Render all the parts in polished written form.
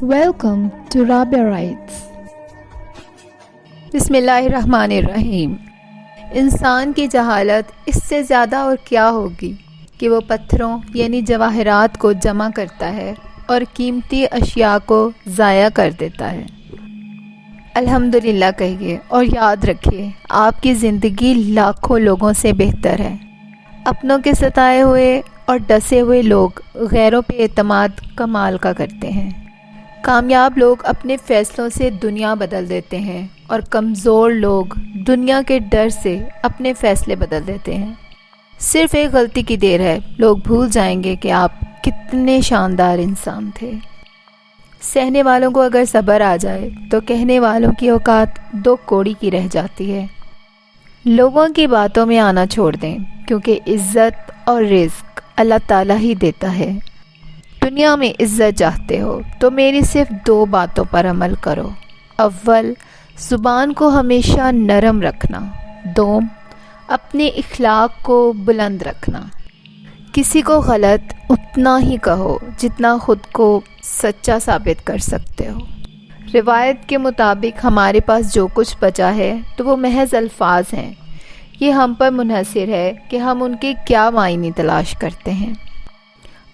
Welcome to Rabia Writes. بسم اللہ الرحمن الرحیم۔ انسان کی جہالت اس سے زیادہ اور کیا ہوگی کہ وہ پتھروں یعنی جواہرات کو جمع کرتا ہے اور قیمتی اشیاء کو ضائع کر دیتا ہے۔ الحمدللہ کہیے اور یاد رکھیے، آپ کی زندگی لاکھوں لوگوں سے بہتر ہے۔ اپنوں کے ستائے ہوئے اور ڈسے ہوئے لوگ غیروں پہ اعتماد کمال کا کرتے ہیں۔ کامیاب لوگ اپنے فیصلوں سے دنیا بدل دیتے ہیں اور کمزور لوگ دنیا کے ڈر سے اپنے فیصلے بدل دیتے ہیں۔ صرف ایک غلطی کی دیر ہے، لوگ بھول جائیں گے کہ آپ کتنے شاندار انسان تھے۔ سہنے والوں کو اگر صبر آ جائے تو کہنے والوں کی اوقات دو کوڑی کی رہ جاتی ہے۔ لوگوں کی باتوں میں آنا چھوڑ دیں، کیونکہ عزت اور رزق اللہ تعالیٰ ہی دیتا ہے۔ دنیا میں عزت چاہتے ہو تو میری صرف دو باتوں پر عمل کرو۔ اول، زبان کو ہمیشہ نرم رکھنا۔ دوم، اپنے اخلاق کو بلند رکھنا۔ کسی کو غلط اتنا ہی کہو جتنا خود کو سچا ثابت کر سکتے ہو۔ روایت کے مطابق ہمارے پاس جو کچھ بچا ہے تو وہ محض الفاظ ہیں۔ یہ ہم پر منحصر ہے کہ ہم ان کے کیا معنی تلاش کرتے ہیں۔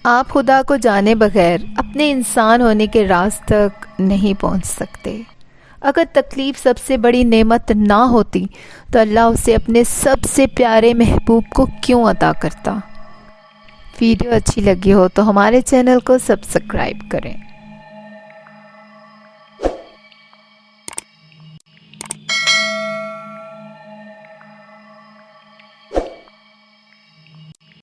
آپ خدا کو جانے بغیر اپنے انسان ہونے کے راز تک نہیں پہنچ سکتے۔ اگر تکلیف سب سے بڑی نعمت نہ ہوتی تو اللہ اسے اپنے سب سے پیارے محبوب کو کیوں عطا کرتا؟ ویڈیو اچھی لگی ہو تو ہمارے چینل کو سبسکرائب کریں۔